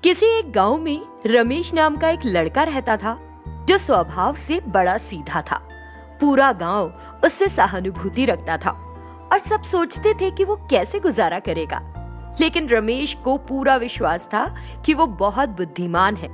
किसी एक गांव में रमेश नाम का एक लड़का रहता था जो स्वभाव से बड़ा सीधा था। पूरा गांव उससे सहानुभूति रखता था और सब सोचते थे कि वो कैसे गुजारा करेगा। लेकिन रमेश को पूरा विश्वास था कि वो बहुत बुद्धिमान है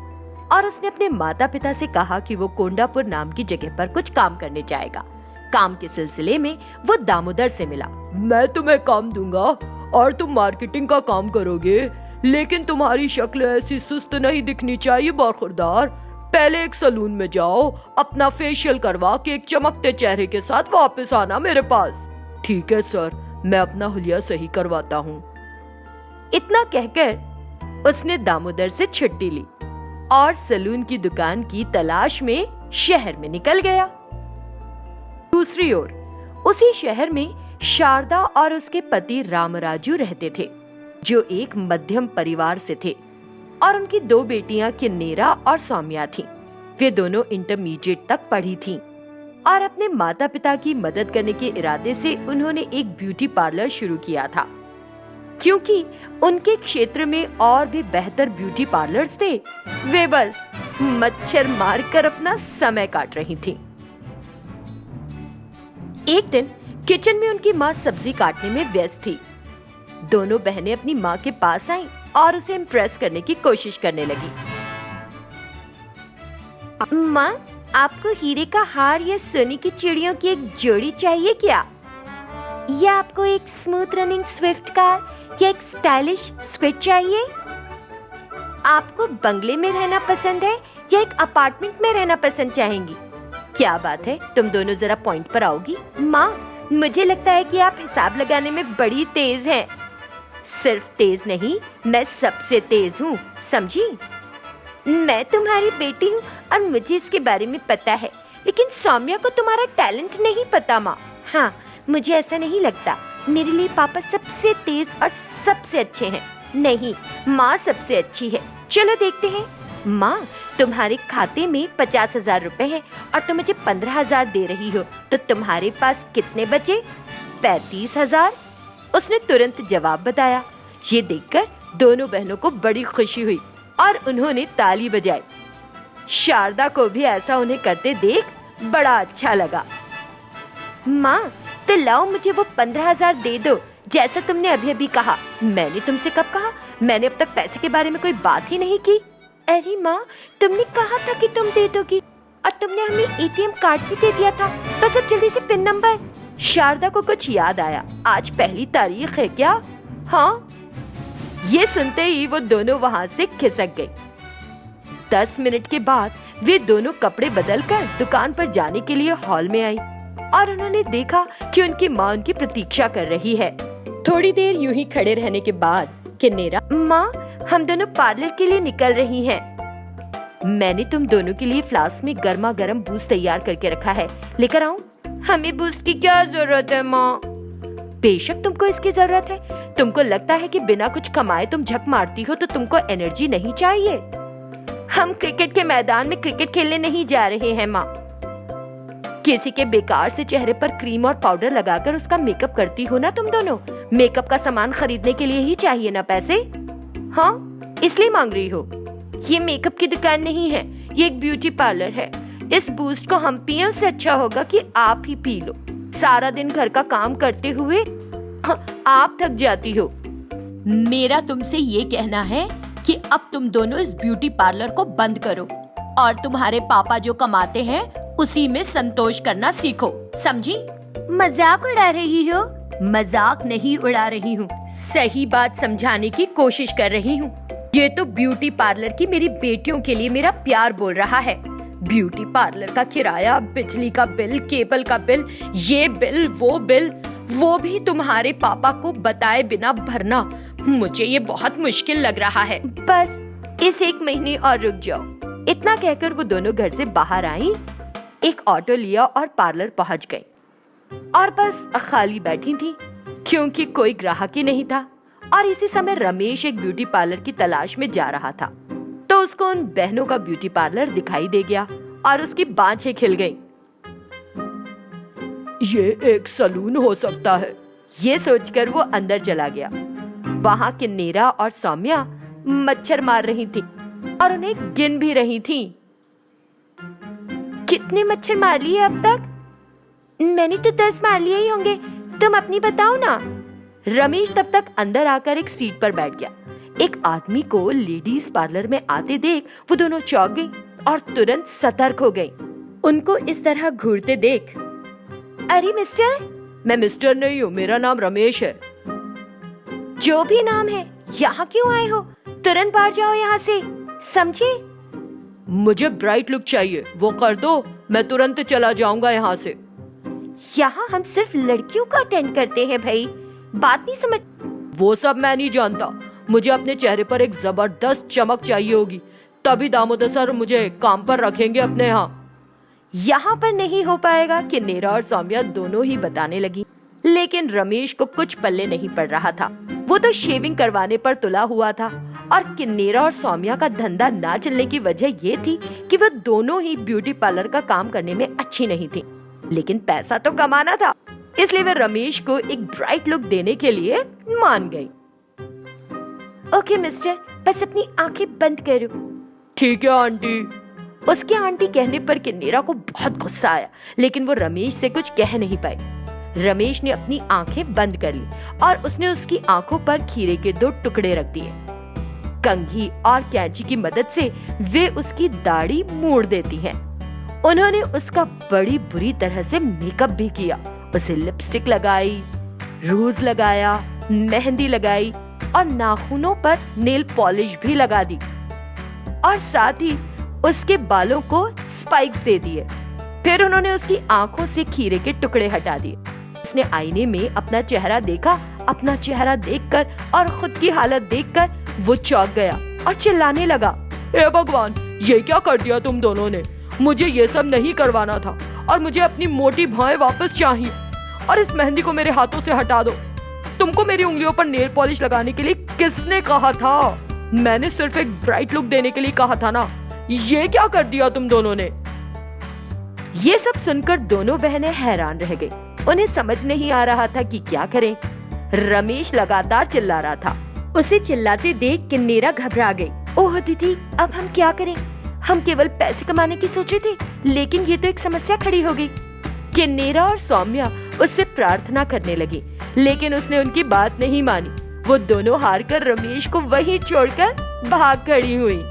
और उसने अपने माता पिता से कहा कि वो कोंडापुर नाम की जगह पर कुछ काम करने जाएगा। काम के सिलसिले में वो दामोदर से मिला। मैं तुम्हें काम दूंगा और तुम मार्केटिंग का काम करोगे, लेकिन तुम्हारी शक्ल ऐसी सुस्त नहीं दिखनी चाहिए बरखुरदार। पहले एक सलून में जाओ, अपना फेशियल करवा के एक चमकते चेहरे के साथ वापस आना मेरे पास। ठीक है सर, मैं अपना हुलिया सही करवाता हूँ। इतना कहकर उसने दामोदर से छुट्टी ली और सलून की दुकान की तलाश में शहर में निकल गया। दूसरी ओर उसी शहर में शारदा और उसके पति रामराजू रहते थे, जो एक मध्यम परिवार से थे और उनकी दो बेटियां किन्नेरा और सौम्या थीं। वे दोनों इंटरमीडिएट तक पढ़ी थीं और अपने माता पिता की मदद करने के इरादे से उन्होंने एक ब्यूटी पार्लर शुरू किया था। क्योंकि उनके क्षेत्र में और भी बेहतर ब्यूटी पार्लर्स थे, वे बस मच्छर मारकर अपना समय काट रही थीं। एक दिन किचन में उनकी माँ सब्जी काटने में व्यस्त थी। दोनों बहनें अपनी माँ के पास आईं और उसे इम्प्रेस करने की कोशिश करने लगी। माँ, आपको हीरे का हार या सोने की चिड़ियों की एक जोड़ी चाहिए क्या? या आपको एक स्मूथ रनिंग स्विफ्ट कार या एक स्टाइलिश स्क्विड चाहिए? आपको बंगले में रहना पसंद है या एक अपार्टमेंट में रहना पसंद चाहेंगी? क्या बात है, तुम दोनों जरा पॉइंट पर आओगी। माँ, मुझे लगता है कि आप हिसाब लगाने में बड़ी तेज हैं। सिर्फ तेज नहीं, मैं सबसे तेज हूँ, समझी? मैं तुम्हारी बेटी हूँ और मुझे इसके बारे में पता है, लेकिन सौम्या को तुम्हारा टैलेंट नहीं पता माँ। हाँ, मुझे ऐसा नहीं लगता। मेरे लिए पापा सबसे तेज और सबसे अच्छे हैं। नहीं, माँ सबसे अच्छी है। चलो देखते हैं। माँ, तुम्हारे खाते में 50,000 रुपए हैं और तुम मुझे 15,000 दे रही हो, तो तुम्हारे पास कितने बचे? 35,000। उसने तुरंत जवाब बताया। ये देखकर दोनों बहनों को बड़ी खुशी हुई और उन्होंने ताली बजाई। शारदा को भी ऐसा उन्हें करते देख बड़ा अच्छा लगा। माँ, तो लाओ मुझे वो 15,000 दे दो, जैसा तुमने अभी अभी कहा। मैंने तुमसे कब कहा? मैंने अब तक पैसे के बारे में कोई बात ही नहीं की। अरे माँ, तुमने कहा था कि तुम दे दोगी और तुमने हमें एटीएम कार्ड भी दे दिया था, तो सब जल्दी से पिन नंबर। शारदा को कुछ याद आया। आज पहली तारीख है क्या? हाँ। ये सुनते ही वो दोनों वहाँ से खिसक गई। 10 मिनट के बाद वे दोनों कपड़े बदलकर दुकान पर जाने के लिए हॉल में आई और उन्होंने देखा कि उनकी माँ उनकी प्रतीक्षा कर रही है। थोड़ी देर यूं ही खड़े रहने के बाद किन्नेरा, माँ, हम दोनों पार्लर के लिए निकल रही हैं। मैंने तुम दोनों के लिए फ्लास्क में गर्मा गर्म बूस्ट तैयार करके रखा है, लेकर आऊं? हमें बूस्ट की क्या जरूरत है माँ? बेशक तुमको इसकी जरूरत है। तुमको लगता है कि बिना कुछ कमाए तुम झक मारती हो, तो तुमको एनर्जी नहीं चाहिए? हम क्रिकेट के मैदान में क्रिकेट खेलने नहीं जा रहे हैं माँ। किसी के बेकार से चेहरे पर क्रीम और पाउडर लगाकर उसका मेकअप करती हो ना तुम दोनों। मेकअप का सामान खरीदने के लिए ही चाहिए ना पैसे? हाँ, इसलिए मांग रही हो? ये मेकअप की दुकान नहीं है, ये एक ब्यूटी पार्लर है। इस बूस्ट को हम पिए, उससे अच्छा होगा कि आप ही पी लो। सारा दिन घर का काम करते हुए आप थक जाती हो। मेरा तुमसे ये कहना है कि अब तुम दोनों इस ब्यूटी पार्लर को बंद करो और तुम्हारे पापा जो कमाते हैं उसी में संतोष करना सीखो, समझी? मजाक उड़ा रही हो? मजाक नहीं उड़ा रही हूँ, सही बात समझाने की कोशिश कर रही हूँ। ये तो ब्यूटी पार्लर की मेरी बेटियों के लिए मेरा प्यार बोल रहा है। ब्यूटी पार्लर का किराया, बिजली का बिल, केबल का बिल, ये बिल, वो भी तुम्हारे पापा को बताए बिना भरना, मुझे ये बहुत मुश्किल लग रहा है। बस इस 1 महीने और रुक जाओ। इतना कहकर वो दोनों घर से बाहर आई, एक ऑटो लिया और पार्लर पहुंच गई और बस खाली बैठी थी क्योंकि कोई ग्राहक ही नहीं था। और इसी समय रमेश एक ब्यूटी पार्लर की तलाश में जा रहा था, तो उसको उन बहनों का ब्यूटी पार्लर दिखाई दे गया और उसकी बाँछें खिल गईं। ये एक सलून हो सकता है, ये सोचकर वो अंदर चला गया। वहाँ किन्नेरा और सौम्या मच्छर मार रही थी और उन्हें गिन भी रही थी। कितने मच्छर मार लिए अब तक? मैंने तो 10 मार लिए ही होंगे। तुम अपनी बताओ ना। रमेश तब तक अंदर आकर एक सीट पर बैठ गया। एक आदमी को लेडीज पार्लर में आते देख वो दोनों चौंक गई और तुरंत सतर्क हो गई। उनको इस तरह घूरते देख, अरे मिस्टर। मैं मिस्टर नहीं हूँ, मेरा नाम रमेश है। जो भी नाम है, यहाँ क्यों आए हो? तुरंत बाहर जाओ यहाँ से, समझे? मुझे ब्राइट लुक चाहिए, वो कर दो, मैं तुरंत चला जाऊंगा यहाँ से। यहाँ हम सिर्फ लड़कियों को अटेंड करते हैं भाई, बात नहीं समझ। वो सब मैं नहीं जानता, मुझे अपने चेहरे पर एक जबरदस्त चमक चाहिए होगी, तभी दामोदर सर मुझे काम पर रखेंगे अपने यहाँ पर नहीं हो पाएगा। किन्नेरा और सौम्या दोनों ही बताने लगी, लेकिन रमेश को कुछ पल्ले नहीं पड़ रहा था। वो तो शेविंग करवाने पर तुला हुआ था और किन्नेरा और सौम्या का धंधा ना चलने की वजह ये थी कि वो दोनों ही ब्यूटी पार्लर का काम करने में अच्छी नहीं थी, लेकिन पैसा तो कमाना था, इसलिए वे रमेश को एक ब्राइट लुक देने के लिए मान गई। ओके मिस्टर, बस अपनी आंखें बंद करो। ठीक है आंटी। उसके आंटी कहने पर किन्नेरा को बहुत गुस्सा आया, लेकिन वो रमेश से कुछ कह नहीं पाई। रमेश ने अपनी आंखें बंद कर ली और उसने उसकी आंखों पर खीरे के 2 टुकड़े रख दिए। कंघी और कैंची की मदद से वे उसकी दाढ़ी मोड़ देती हैं। उन्होंने उसका बड़ी बुरी तरह से मेकअप भी किया, उसे लिपस्टिक लगाई, रूज लगाया, मेहंदी लगाई और नाखूनों पर नेल पॉलिश भी लगा दी और साथ ही उसके बालों को स्पाइक्स दे दिए। फिर उन्होंने उसकी आंखों से खीरे के टुकड़े हटा दिए। उसने आईने में अपना चेहरा देखा। अपना चेहरा देखकर और खुद की हालत देखकर वो चौंक गया और चिल्लाने लगा, हे भगवान, ये क्या कर दिया तुम दोनों ने? मुझे ये सब नहीं करवाना था और मुझे अपनी मोटी भौहें वापस चाहिए और इस मेहंदी को मेरे हाथों से हटा दो। तुमको मेरी उंगलियों पर नेल पॉलिश लगाने के लिए किसने कहा था? मैंने सिर्फ एक ब्राइट लुक देने के लिए कहा था ना। ये क्या कर दिया तुम दोनों ने? ये सब सुनकर दोनों बहनें हैरान रह गई। उन्हें समझ नहीं आ रहा था कि क्या करें। रमेश लगातार चिल्ला रहा था। उसे चिल्लाते देख किन्नेरा घबरा गई। ओह दीदी, अब हम क्या करें? हम केवल पैसे कमाने की सोचे थे, लेकिन ये तो एक समस्या खड़ी हो गई। किन्नेरा और सौम्या उससे प्रार्थना करने लगी, लेकिन उसने उनकी बात नहीं मानी। वो दोनों हारकर रमेश को वहीं छोड़कर भाग खड़ी हुई।